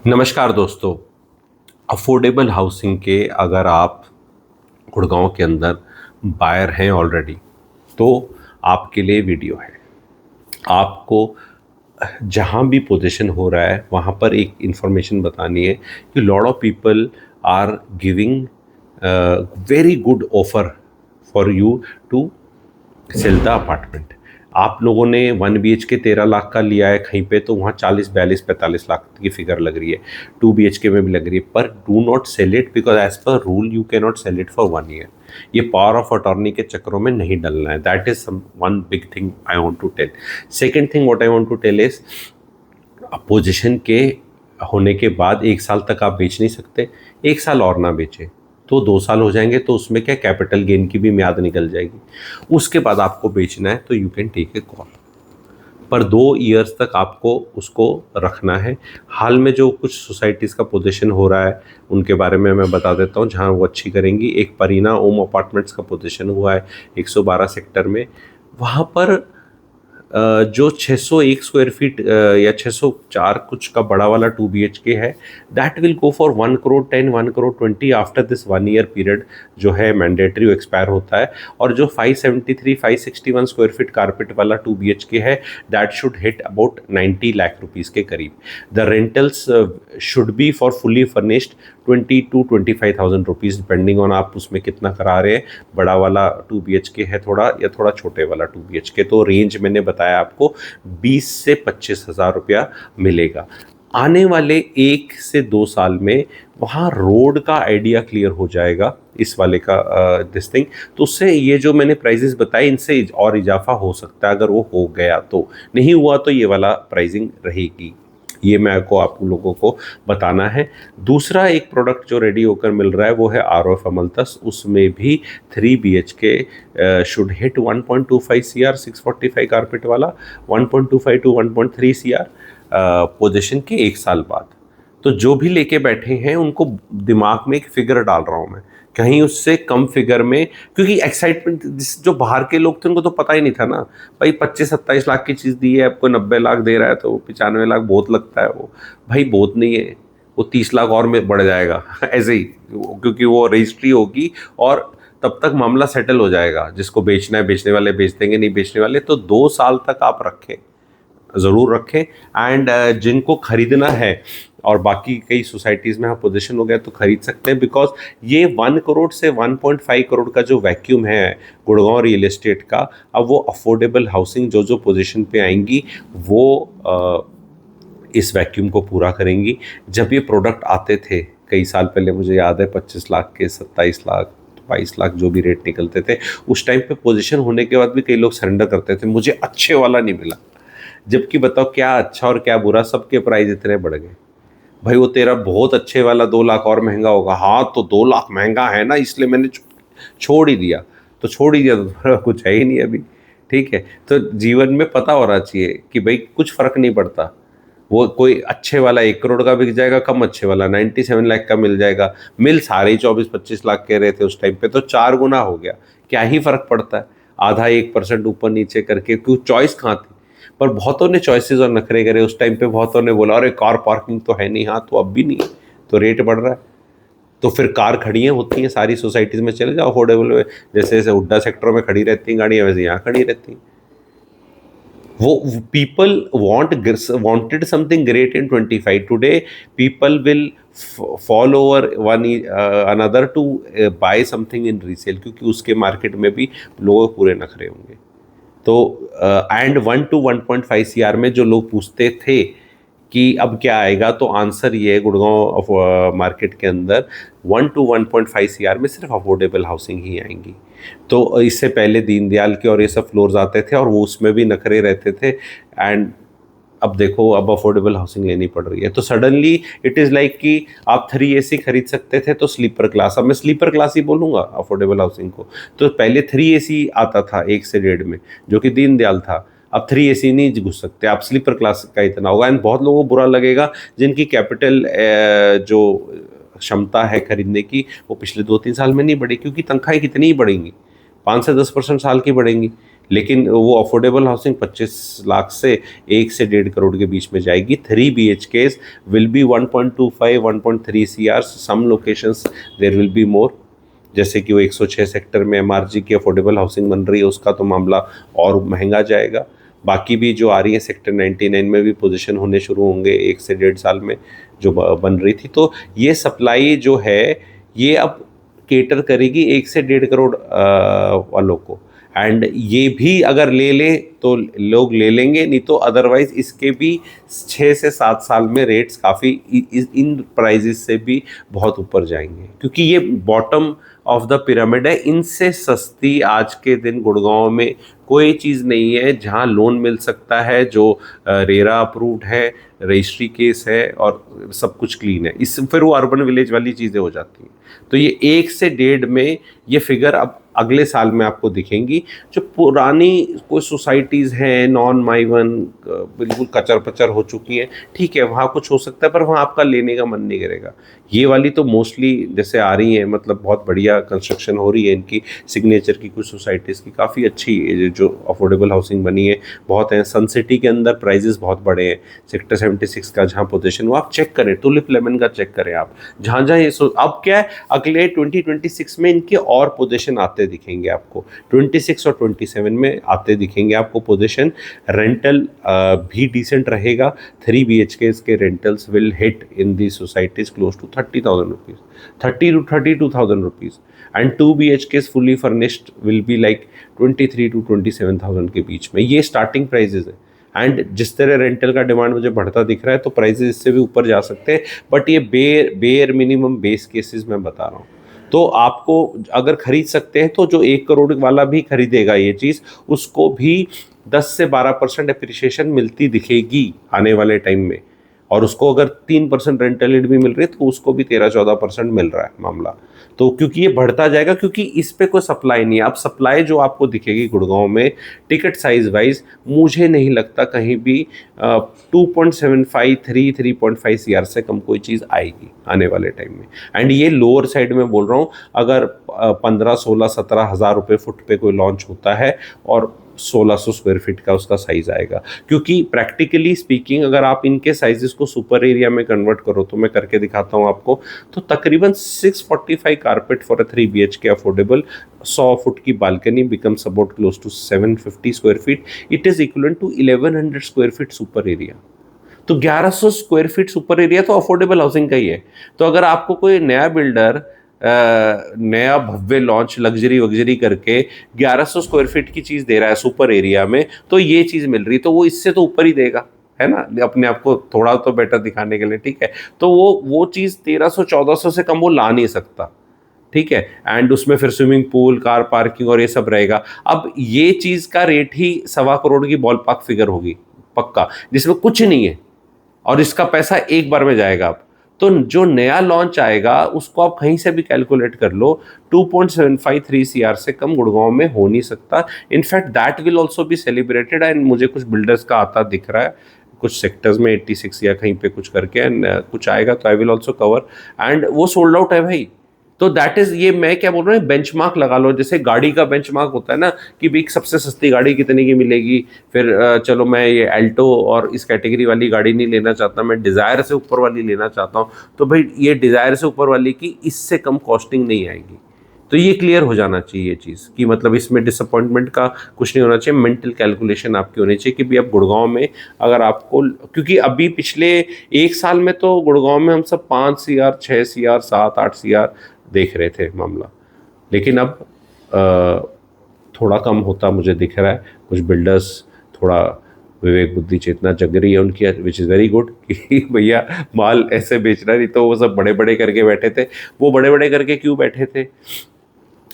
नमस्कार दोस्तों। Affordable housing के अगर आप गुड़गांव के अंदर बायर हैं ऑलरेडी, तो आपके लिए वीडियो है। आपको जहां भी पोजीशन हो रहा है वहां पर एक इंफॉर्मेशन बतानी है कि lot of people are giving very good offer for you to sell the apartment. आप लोगों ने 1 BHK 13 लाख का लिया है कहीं पे, तो वहाँ 40, 42, 45 लाख की फिगर लग रही है। 2 BHK में भी लग रही है, पर do not sell it because as per rule you can not sell it for 1 year. ये पावर ऑफ अटॉर्नी के चक्करों में नहीं डलना है। That is one big thing I want to tell. Second thing what I want to tell is, position के होने के बाद 1 साल तक आप बेच नहीं सकते। 1 साल और ना बेचे तो 2 साल हो जाएंगे, तो उसमें क्या कैपिटल गेन की भी म्याद निकल जाएगी। उसके बाद आपको बेचना है तो you can take a call, पर 2 ईयर्स तक आपको उसको रखना है। हाल में जो कुछ सोसाइटीज़ का पोजीशन हो रहा है उनके बारे में मैं बता देता हूँ, जहाँ वो अच्छी करेंगी। एक परीना ओम अपार्टमेंट्स का पोजीशन हुआ है 112 सेक्टर में। वहाँ पर जो 601 स्क्वायर फीट या 604 कुछ का बड़ा वाला 2 BHK है, that will go for 1 crore 10, 1 crore 20 after this 1 year period जो है मैंडेटरी एक्सपायर होता है। और जो 573 561 स्क्वायर फीट कारपेट वाला 2 BHK है, that should hit about 90 lakh rupees के करीब। The rentals should be for fully furnished 20 to 25,000 rupees, depending on आप उसमें कितना करा रहे हैं। बड़ा वाला 2 BHK है थोड़ा, या थोड़ा छोटे वाला 2 BHK, तो रेंज मैंने बताया आपको 20 से 25,000 रुपया मिलेगा। आने वाले 1 से 2 साल में वहाँ रोड का आइडिया क्लियर हो जाएगा इस वाले का दिस थिंग, तो उससे ये जो मैंने प्राइजेस बताए इनसे और इजाफा हो सकता है। अगर वो हो गया तो, नहीं हुआ तो ये वाला प्राइसिंग रहेगी। ये मैं आप लोगों को बताना है। दूसरा एक प्रोडक्ट जो रेडी होकर मिल रहा है वो है ROF अमलतस। उसमें भी 3 BHK should hit 1.25 CR, 645 carpet वाला 1.25 to 1.3 CR पोजीशन के 1 साल बाद। तो जो भी लेके बैठे हैं उनको दिमाग में एक फिगर डाल रहा हूँ मैं, कहीं उससे कम फिगर में, क्योंकि एक्साइटमेंट जो बाहर के लोग थे उनको तो पता ही नहीं था ना भाई। 25-27 लाख की चीज़ दी है, आपको 90 लाख दे रहा है, तो 95 लाख बहुत लगता है। वो भाई बहुत नहीं है, वो 30 लाख और में बढ़ जाएगा ऐसे ही, क्योंकि वो रजिस्ट्री होगी और तब तक मामला सेटल हो जाएगा। जिसको बेचना है बेचने वाले बेच देंगे, नहीं बेचने वाले तो 2 साल तक आप रखें, ज़रूर रखें। एंड जिनको खरीदना है और बाकी कई सोसाइटीज़ में आप पोजीशन हो गया तो खरीद सकते हैं, बिकॉज ये 1 करोड़ से 1.5 करोड़ का जो वैक्यूम है गुड़गांव रियल एस्टेट का, अब वो अफोर्डेबल हाउसिंग जो जो पोजीशन पे आएंगी वो इस वैक्यूम को पूरा करेंगी। जब ये प्रोडक्ट आते थे कई साल पहले, मुझे याद है 25 लाख के, 27 लाख, 22 लाख जो भी रेट निकलते थे, उस टाइम पे पोजीशन होने के बाद भी कई लोग सरेंडर करते थे, मुझे अच्छे वाला नहीं मिला। जबकि बताओ क्या अच्छा और क्या बुरा, सबके प्राइस इतने बढ़ गए। भाई वो तेरा बहुत अच्छे वाला 2 लाख और महंगा होगा, हाँ तो 2 लाख महंगा है ना, इसलिए मैंने छोड़ ही दिया। तो छोड़ ही दिया तो थोड़ा कुछ है ही नहीं अभी। ठीक है, तो जीवन में पता होना चाहिए कि भाई कुछ फर्क नहीं पड़ता। वो कोई अच्छे वाला 1 करोड़ का बिक जाएगा, कम अच्छे वाला 97 लाख का मिल जाएगा। मिल सारे ही 24-25 लाख कह रहे थे उस टाइम पे, तो 4 गुना हो गया। क्या ही फर्क पड़ता है, आधा 1% ऊपर नीचे करके, क्यों चॉइस कहाँ थी। पर बहुतों ने चॉइसेस और नखरे करे उस टाइम पे। बहुतों ने बोला अरे कार पार्किंग तो है नहीं, हाँ तो अब भी नहीं है, तो रेट बढ़ रहा है। तो फिर कार खड़ियाँ होती हैं सारी सोसाइटीज़ में, चले जाओ अफोर्डेबल में, जैसे जैसे हुड्डा सेक्टरों में खड़ी रहती हैं गाड़ियाँ, वैसे यहाँ खड़ी रहती हैं। वो people wanted something great in 25, today people will fall over one another to buy something in resale, क्योंकि उसके मार्केट में भी लोग पूरे नखरे होंगे। तो एंड 1 to 1.5 CR में जो लोग पूछते थे कि अब क्या आएगा, तो आंसर ये है गुड़गांव मार्केट के अंदर 1 to 1.5 CR में सिर्फ अफोर्डेबल हाउसिंग ही आएंगी। तो इससे पहले दीनदयाल के और ये सब फ्लोर्स आते थे और वो उसमें भी नखरे रहते थे। एंड अब देखो अब अफोर्डेबल हाउसिंग लेनी पड़ रही है, तो सडनली इट इज़ लाइक कि आप 3 AC खरीद सकते थे तो स्लीपर क्लास, अब मैं स्लीपर क्लास ही बोलूँगा अफोर्डेबल हाउसिंग को। तो पहले 3 AC आता था 1 से 1.5 में, जो कि दीनदयाल था। अब 3 AC नहीं घुस सकते आप, स्लीपर क्लास का इतना होगा। एंड बहुत लोगों को बुरा लगेगा जिनकी कैपिटल जो क्षमता है खरीदने की, वो पिछले 2-3 साल में नहीं बढ़ी, क्योंकि तनख्वाहें कितनी ही बढ़ेंगी, 5 से 10% साल की बढ़ेंगी। लेकिन वो अफोर्डेबल हाउसिंग 25 लाख से 1 से 1.5 करोड़ के बीच में जाएगी। 3 BHK will be 1.25 1.3 CR, some locations there will be more, जैसे कि वो 106 सेक्टर में MRG की अफोर्डेबल हाउसिंग बन रही है, उसका तो मामला और महंगा जाएगा। बाकी भी जो आ रही है सेक्टर 99 में भी पोजीशन होने शुरू होंगे 1 से 1.5 साल में जो बन रही थी। तो ये सप्लाई जो है ये अब केटर करेगी 1 से 1.5 करोड़ वालों को, एंड ये भी अगर ले ले तो लोग ले लेंगे, नहीं तो अदरवाइज इसके भी 6 से 7 साल में रेट्स काफ़ी इन प्राइजेस से भी बहुत ऊपर जाएंगे, क्योंकि ये बॉटम ऑफ द पिरामिड है। इनसे सस्ती आज के दिन गुड़गांव में कोई चीज़ नहीं है जहां लोन मिल सकता है, जो रेरा अप्रूव्ड है, रजिस्ट्री केस है और सब कुछ क्लीन है। इस फिर वो अर्बन विलेज वाली चीज़ें हो जाती हैं। तो ये 1 से 1.5 में ये फिगर अब अगले साल में आपको दिखेंगी। जो पुरानी कोई सोसाइटीज़ हैं नॉन माई वन, बिल्कुल कचर पचर हो चुकी हैं, ठीक है वहाँ कुछ हो सकता है, पर वहाँ आपका लेने का मन नहीं करेगा। ये वाली तो मोस्टली जैसे आ रही हैं, मतलब बहुत बढ़िया कंस्ट्रक्शन हो रही है इनकी, सिग्नेचर की कुछ सोसाइटीज़ की काफ़ी अच्छी जो अफोर्डेबल हाउसिंग बनी है बहुत है। सन सिटी के अंदर प्राइजेस बहुत बड़े हैं, सेक्टर 76 का जहाँ पोजीशन वो आप चेक करें, टुलिप लेमन का चेक करें आप, जहाँ जहाँ ये अब क्या है अगले 2026 में इनके और पोजीशन आते दिखेंगे आपको, 26 और 27 में आते दिखेंगे आपको पोजीशन। रेंटल भी डिसेंट रहेगा। 3 BHK के rentals will hit in the societies close to 30,000 rupees, 30 to 32,000 rupees, and 2 BHK fully furnished will be like 23 to 27,000 के बीच में। ये स्टार्टिंग प्राइजेज है, एंड जिस तरह रेंटल का डिमांड मुझे बढ़ता दिख रहा है तो प्राइजेस इससे भी ऊपर जा सकते हैं, बट ये बेयर मिनिमम बेस केसेस मैं बता रहा हूँ। तो आपको अगर खरीद सकते हैं तो जो 1 करोड़ वाला भी खरीदेगा ये चीज़, उसको भी 10 से 12% एप्रिसिएशन मिलती दिखेगी आने वाले टाइम में, और उसको अगर 3% रेंटल एड भी मिल रही है तो उसको भी 13-14% मिल रहा है मामला। तो क्योंकि ये बढ़ता जाएगा, क्योंकि इस पे कोई सप्लाई नहीं है। अब सप्लाई जो आपको दिखेगी गुड़गांव में टिकट साइज वाइज, मुझे नहीं लगता कहीं भी 2.75 3.5 CR से कम कोई चीज़ आएगी आने वाले टाइम में। एंड ये लोअर साइड में बोल रहा हूँ, अगर 15, 16, 17 हज़ार रुपये फुट पे कोई लॉन्च होता है और 1600 स्क्वायर फीट का उसका साइज आएगा, क्योंकि प्रैक्टिकली स्पीकिंग अगर आप इनके साइजेस को सुपर एरिया में कन्वर्ट करो, तो मैं करके दिखाता हूँ आपको, तो तकरीबन 645 carpet for a 3 BHK affordable, 100 foot की balcony becomes about close to 750 square feet. It is equivalent to 1100 square feet super area. तो 1100 स्क्वायर फीट सुपर एरिया तो अफोर्डेबल हाउसिंग का ही है। तो अगर आपको कोई नया बिल्डर नया भव्य लॉन्च लग्जरी वग्जरी करके 1100 स्क्वायर फीट की चीज़ दे रहा है सुपर एरिया में, तो ये चीज़ मिल रही, तो वो इससे तो ऊपर ही देगा, है ना, अपने आप को थोड़ा तो बेटर दिखाने के लिए, ठीक है। तो वो चीज़ 1300-1400 से कम वो ला नहीं सकता, ठीक है। एंड उसमें फिर स्विमिंग पूल, कार पार्किंग और ये सब रहेगा। अब ये चीज़ का रेट ही 1.25 करोड़ की बॉल पार्क फिगर होगी पक्का, जिसमें कुछ नहीं है, और इसका पैसा एक बार में जाएगा। अब तो जो नया लॉन्च आएगा उसको आप कहीं से भी कैलकुलेट कर लो, 2.753 CR से कम गुड़गांव में हो नहीं सकता। In fact that will also be celebrated, and मुझे कुछ बिल्डर्स का आता दिख रहा है कुछ सेक्टर्स में 86 या कहीं पे कुछ करके, एंड कुछ आएगा तो I will also cover, and वो सोल्ड आउट है भाई। तो दैट इज, ये मैं क्या बोल रहा हूँ, बेंचमार्क लगा लो, जैसे गाड़ी का बेंचमार्क होता है ना कि भाई सबसे सस्ती गाड़ी कितने की मिलेगी, फिर चलो मैं ये एल्टो और इस कैटेगरी वाली गाड़ी नहीं लेना चाहता, मैं डिज़ायर से ऊपर वाली लेना चाहता हूँ, तो भाई ये डिज़ायर से ऊपर वाली की इससे कम कॉस्टिंग नहीं आएगी। तो ये क्लियर हो जाना चाहिए ये चीज़ कि मतलब इसमें डिसअपॉइंटमेंट का कुछ नहीं होना चाहिए। मेंटल कैलकुलेशन आपकी होनी चाहिए कि भाई अब गुड़गांव में अगर आपको, क्योंकि अभी पिछले 1 साल में तो गुड़गांव में हम सब 5 CR 6 CR 7 8 CR देख रहे थे मामला, लेकिन अब थोड़ा कम होता मुझे दिख रहा है। कुछ बिल्डर्स थोड़ा विवेक बुद्धि चेतना जग रही है उनकी, विच इज़ वेरी गुड कि भैया माल ऐसे बेचना, नहीं तो वो सब बड़े बड़े करके बैठे थे। वो बड़े बड़े करके क्यों बैठे थे,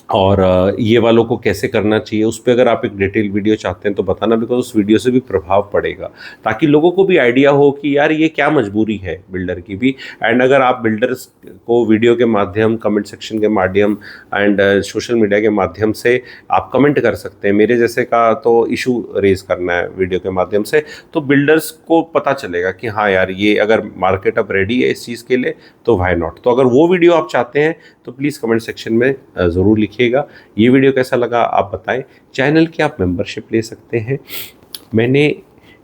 और ये वालों को कैसे करना चाहिए, उस पर अगर आप एक डिटेल वीडियो चाहते हैं तो बताना, बिकॉज उस वीडियो से भी प्रभाव पड़ेगा, ताकि लोगों को भी आइडिया हो कि यार ये क्या मजबूरी है बिल्डर की भी। एंड अगर आप बिल्डर्स को वीडियो के माध्यम, कमेंट सेक्शन के माध्यम एंड सोशल मीडिया के माध्यम से आप कमेंट कर सकते हैं। मेरे जैसे का तो इशू रेज करना है वीडियो के माध्यम से, तो बिल्डर्स को पता चलेगा कि हाँ यार ये अगर मार्केट अब रेडी है इस चीज़ के लिए तो व्हाई नॉट। तो अगर वो वीडियो आप चाहते हैं तो प्लीज़ कमेंट सेक्शन में ज़रूर लिखिए। देखिएगा। ये वीडियो कैसा लगा आप बताएं। चैनल की आप मेंबरशिप ले सकते हैं। मैंने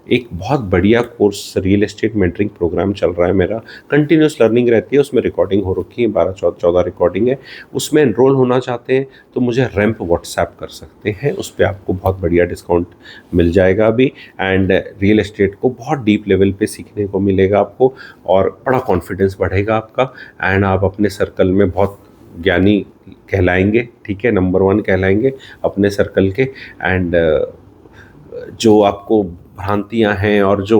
एक बहुत बढ़िया course real estate mentoring program चल रहा है मेरा, कंटिन्यूस लर्निंग रहती है, उसमें रिकॉर्डिंग हो रखी है, 12-14 रिकॉर्डिंग है। उसमें एनरोल होना चाहते हैं तो मुझे रैंप व्हाट्सएप कर सकते हैं, उस पर आपको बहुत बढ़िया डिस्काउंट मिल जाएगा अभी। एंड रियल एस्टेट को बहुत डीप लेवल पे सीखने को मिलेगा आपको, और बड़ा कॉन्फिडेंस बढ़ेगा आपका, एंड आप अपने सर्कल में बहुत ज्ञानी कहलाएंगे, ठीक है, नंबर 1 कहलाएंगे अपने सर्कल के। एंड जो आपको भ्रांतियां हैं और जो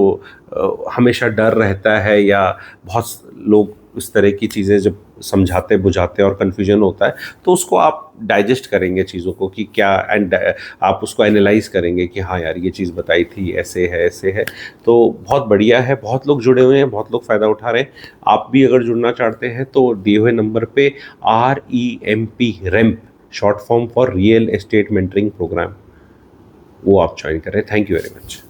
हमेशा डर रहता है, या बहुत लोग इस तरह की चीज़ें जब समझाते बुझाते और कन्फ्यूजन होता है, तो उसको आप डाइजेस्ट करेंगे चीज़ों को कि क्या, एंड आप उसको एनालाइज करेंगे कि हाँ यार ये चीज़ बताई थी, ऐसे है ऐसे है। तो बहुत बढ़िया है, बहुत लोग जुड़े हुए हैं, बहुत लोग फ़ायदा उठा रहे हैं। आप भी अगर जुड़ना चाहते हैं तो दिए हुए नंबर पे REMP short form for real estate mentoring program, वो आप ज्वाइन करें। Thank you very much.